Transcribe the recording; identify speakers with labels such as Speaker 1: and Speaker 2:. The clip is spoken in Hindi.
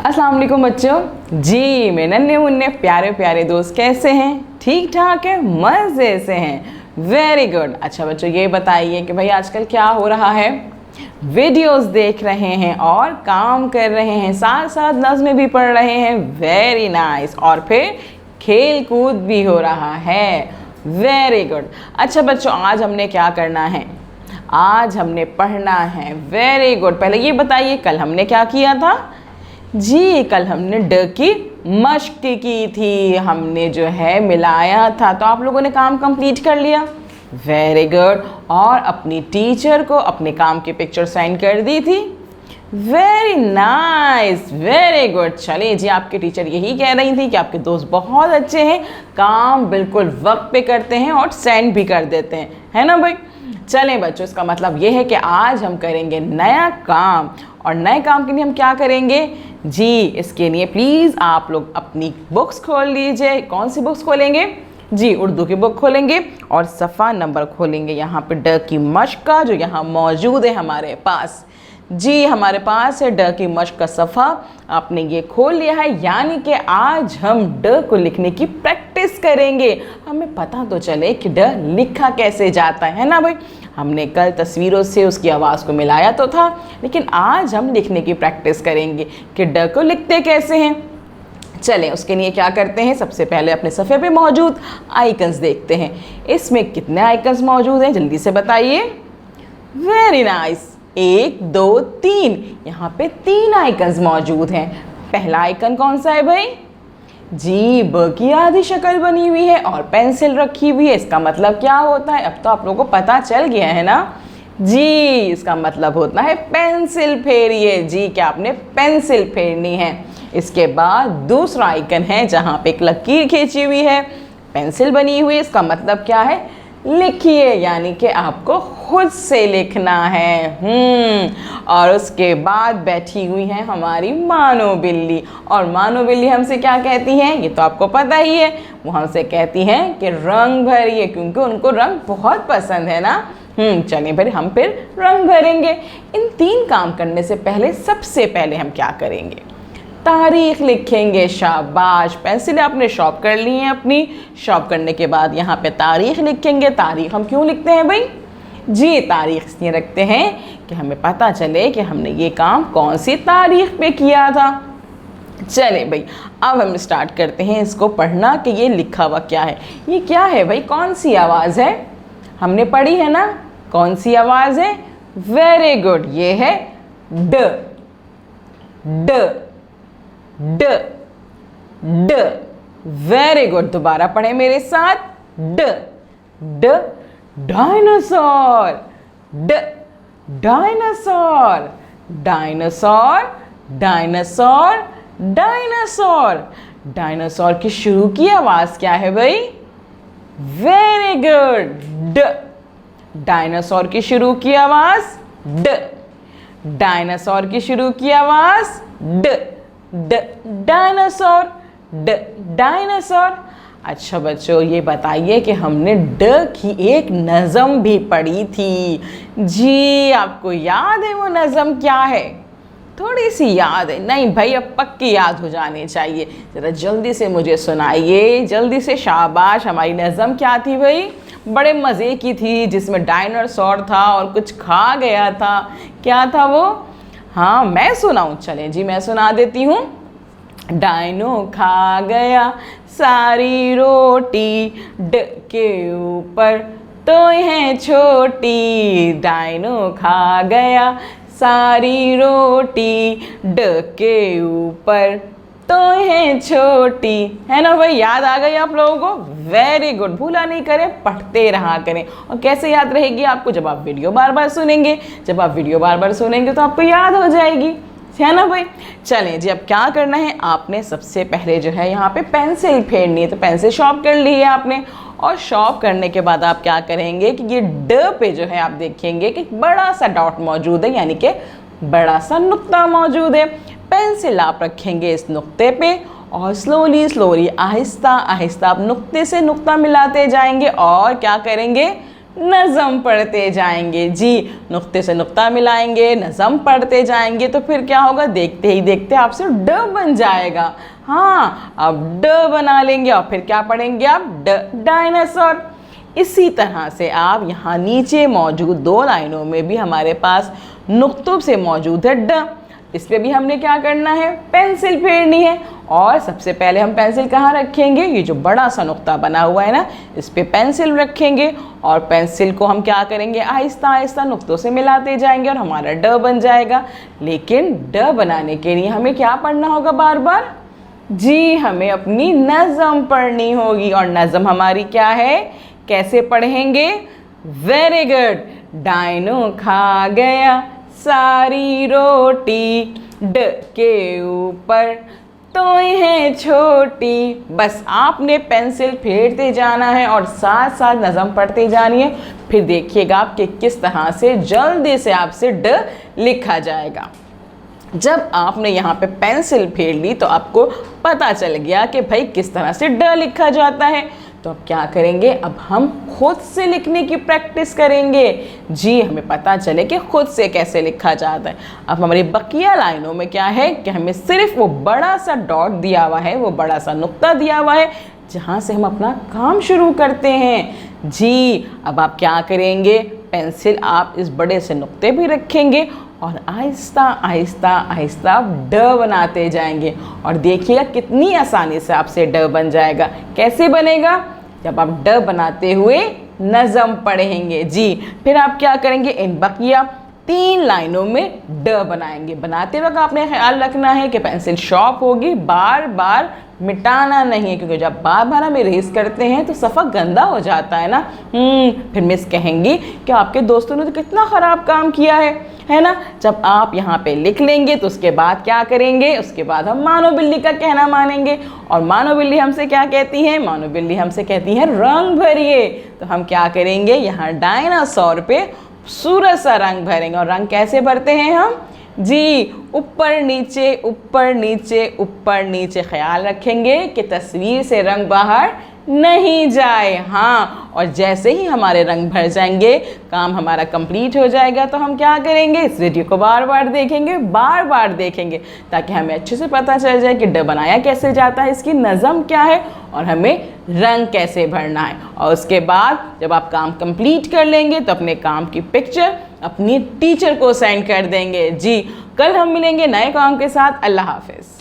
Speaker 1: अस्सलाम वालेकुम बच्चों। जी मेरे नन्हे मुन्ने प्यारे प्यारे दोस्त कैसे हैं? ठीक ठाक है, मज़े से हैं। Very good. अच्छा बच्चों ये बताइए कि भाई आजकल क्या हो रहा है? वीडियोस देख रहे हैं और काम कर रहे हैं, साथ साथ नज़्में भी पढ़ रहे हैं। Very nice. और फिर खेल कूद भी हो रहा है। Very good. अच्छा बच्चों आज हमने क्या करना है? आज हमने पढ़ना है। Very good. पहले ये बताइए कल हमने क्या किया था? जी कल हमने ड की मश्क की थी, हमने जो है मिलाया था। तो आप लोगों ने काम कंप्लीट कर लिया। Very good. और अपनी टीचर को अपने काम की पिक्चर सेंड कर दी थी। Very nice, very good. चलिए जी आपके टीचर यही कह रही थी कि आपके दोस्त बहुत अच्छे हैं, काम बिल्कुल वक्त पे करते हैं और सेंड भी कर देते हैं, है ना भाई? चलें बच्चों, इसका मतलब ये है कि आज हम करेंगे नया काम। और नए काम के लिए हम क्या करेंगे? जी इसके लिए प्लीज़ आप लोग अपनी बुक्स खोल लीजिए। कौन सी बुक्स खोलेंगे? जी उर्दू की बुक खोलेंगे और सफ़ा नंबर खोलेंगे यहाँ पे ड की मश्क का, जो यहाँ मौजूद है हमारे पास। जी हमारे पास है ड की मश्क का सफ़ा। आपने ये खोल लिया है, यानी कि आज हम ड को लिखने की प्रैक्टिस करेंगे। हमें पता तो चले कि ड लिखा कैसे जाता है ना भाई? हमने कल तस्वीरों से उसकी आवाज़ को मिलाया तो था, लेकिन आज हम लिखने की प्रैक्टिस करेंगे कि ड को लिखते कैसे हैं। चलें उसके लिए क्या करते हैं, सबसे पहले अपने सफ़े पे मौजूद आइकन्स देखते हैं। इसमें कितने आइकन्स मौजूद हैं जल्दी से बताइए। Very nice. 1 2 3, यहाँ पे 3 आइकन्स मौजूद हैं। पहला आइकन कौन सा है भाई? जी ब की आधी शक्ल बनी हुई है और पेंसिल रखी हुई है। इसका मतलब क्या होता है? अब तो आप लोगों को पता चल गया है ना? जी इसका मतलब होता है पेंसिल फेरिए। जी क्या आपने पेंसिल फेरनी है। इसके बाद दूसरा आइकन है जहाँ पे एक लकीर खींची हुई है, पेंसिल बनी हुई है। इसका मतलब क्या है? लिखिए, यानी कि आपको खुद से लिखना है। और उसके बाद बैठी हुई है हमारी मानो बिल्ली। और मानो बिल्ली हमसे क्या कहती हैं ये तो आपको पता ही है। वो हमसे कहती हैं कि रंग भरिए, क्योंकि उनको रंग बहुत पसंद है ना। चलिए फिर हम रंग भरेंगे। इन 3 काम करने से पहले सबसे पहले हम क्या करेंगे? तारीख लिखेंगे। शाबाश, पेंसिल आपने शॉर्प कर ली है अपनी। शॉर्प करने के बाद यहाँ पे तारीख लिखेंगे। तारीख हम क्यों लिखते हैं भाई? जी तारीख इसलिए रखते हैं कि हमें पता चले कि हमने ये काम कौन सी तारीख पे किया था। चले भाई अब हम स्टार्ट करते हैं इसको पढ़ना कि ये लिखा हुआ क्या है। ये क्या है भाई? कौन सी आवाज़ है? हमने पढ़ी है ना, कौन सी आवाज़ है? वेरी गुड, ये है ड। ड ड ड। Very good. दोबारा पढ़े मेरे साथ। ड ड डायनासोर। ड dinosaur. Dinosaur dinosaur dinosaur. Dinosaur की शुरू की आवाज़ क्या है भाई? वेरी गुड, ड। डायनासोर की शुरू की आवाज़ ड। डायनासोर की शुरू की आवाज़ ड। ड डायनासोर। ड डायनासोर। अच्छा बच्चों ये बताइए कि हमने ड की एक नज़म भी पढ़ी थी। जी आपको याद है वो नज़म क्या है? थोड़ी सी याद है? नहीं भाई अब पक्की याद हो जानी चाहिए। ज़रा जल्दी से मुझे सुनाइए, जल्दी से। शाबाश। हमारी नज़म क्या थी भाई? बड़े मज़े की थी, जिसमें डायनासोर था और कुछ खा गया था। क्या था वो? हाँ मैं सुनाऊँ? चलें जी मैं सुना देती हूँ। डायनो खा गया सारी रोटी, ड के ऊपर तो है छोटी। डायनो खा गया सारी रोटी, ड के ऊपर तो है छोटी। है ना भाई? याद आ गई आप लोगों को? Very good. भूला नहीं करें, पढ़ते रहा करें। और कैसे याद रहेगी आपको? जब आप वीडियो बार बार सुनेंगे। जब आप वीडियो बार बार सुनेंगे तो आपको याद हो जाएगी, है ना भाई? चलें जी अब क्या करना है, आपने सबसे पहले जो है यहाँ पे पेंसिल फेरनी है। तो पेंसिल शॉर्प कर ली है आपने। और शॉर्प करने के बाद आप क्या करेंगे कि ये ड पे जो है आप देखेंगे कि बड़ा सा डॉट मौजूद है, यानी कि बड़ा सा नुक्ता मौजूद है। पेंसिल आप रखेंगे इस नुक्ते पे और स्लोली स्लोली आहिस्ता आहिस्ता आप नुक्ते से नुक्ता मिलाते जाएंगे। और क्या करेंगे? नज़म पढ़ते जाएंगे। जी, नुक्ते से नुक्ता मिलाएंगे, नज़म पढ़ते जाएंगे, तो फिर क्या होगा, देखते ही देखते आपसे ड बन जाएगा। हाँ, अब ड बना लेंगे और फिर क्या पढ़ेंगे आप, ड डायनासोर। इसी तरह से आप यहाँ नीचे मौजूद 2 लाइनों में भी हमारे पास नुक्तों से मौजूद है ड। इस पे भी हमने क्या करना है, पेंसिल फेरनी है। और सबसे पहले हम पेंसिल कहाँ रखेंगे, ये जो बड़ा सा नुक्ता बना हुआ है ना, इस पे पेंसिल रखेंगे और पेंसिल को हम क्या करेंगे, आहिस्ता आहिस्ता नुक्तों से मिलाते जाएंगे और हमारा ड बन जाएगा। लेकिन ड बनाने के लिए हमें क्या पढ़ना होगा बार बार, जी, हमें अपनी नज़म पढ़नी होगी। और नज़म हमारी क्या है, कैसे पढ़ेंगे, वेरी गुड, डायनो खा गया सारी रोटी, ड के ऊपर तोय है छोटी। बस आपने पेंसिल फेरते जाना है और साथ साथ नज़म पढ़ते जानी है। फिर देखिएगा आप कि किस तरह से जल्दी से आपसे ड लिखा जाएगा। जब आपने यहाँ पे पेंसिल फेर ली तो आपको पता चल गया कि भाई किस तरह से ड लिखा जाता है। तो अब क्या करेंगे, अब हम खुद से लिखने की प्रैक्टिस करेंगे। जी, हमें पता चले कि खुद से कैसे लिखा जाता है। अब हमारी बकिया लाइनों में क्या है कि हमें सिर्फ वो बड़ा सा डॉट दिया हुआ है, वो बड़ा सा नुक्ता दिया हुआ है, जहाँ से हम अपना काम शुरू करते हैं। जी, अब आप क्या करेंगे, पेंसिल आप इस बड़े से नुक्ते भी रखेंगे और आहिस्ता आहिस्ता आहिस्ता ड बनाते जाएंगे। और देखिएगा कितनी आसानी से आपसे ड बन जाएगा। कैसे बनेगा, जब आप ड बनाते हुए नज़म पढ़ेंगे। जी, फिर आप क्या करेंगे, इन बकिया 3 लाइनों में ड बनाएंगे। बनाते वक्त आपने ख्याल रखना है कि पेंसिल शार्प होगी, बार बार मिटाना नहीं है, क्योंकि जब बार बार हम इरेज करते हैं तो सफ़ा गंदा हो जाता है ना। फिर मिस कहेंगी कि आपके दोस्तों ने तो कितना ख़राब काम किया है ना। जब आप यहाँ पे लिख लेंगे तो उसके बाद क्या करेंगे, उसके बाद हम मानो बिल्ली का कहना मानेंगे। और मानो बिल्ली हमसे क्या कहती है, मानो बिल्ली हमसे कहती है रंग भरिए। तो हम क्या करेंगे, यहाँ डायनासोर पे सूरज सा रंग भरेंगे। और रंग कैसे भरते हैं हम, जी, ऊपर नीचे ऊपर नीचे ऊपर नीचे। ख्याल रखेंगे कि तस्वीर से रंग बाहर नहीं जाए। हाँ, और जैसे ही हमारे रंग भर जाएंगे, काम हमारा कंप्लीट हो जाएगा, तो हम क्या करेंगे, इस वीडियो को बार बार देखेंगे, बार बार देखेंगे, ताकि हमें अच्छे से पता चल जाए कि ड बनाया कैसे जाता है, इसकी नज़म क्या है और हमें रंग कैसे भरना है। और उसके बाद जब आप काम कंप्लीट कर लेंगे तो अपने काम की पिक्चर अपनी टीचर को सेंड कर देंगे। जी, कल हम मिलेंगे नए काम के साथ। अल्लाह हाफिज़।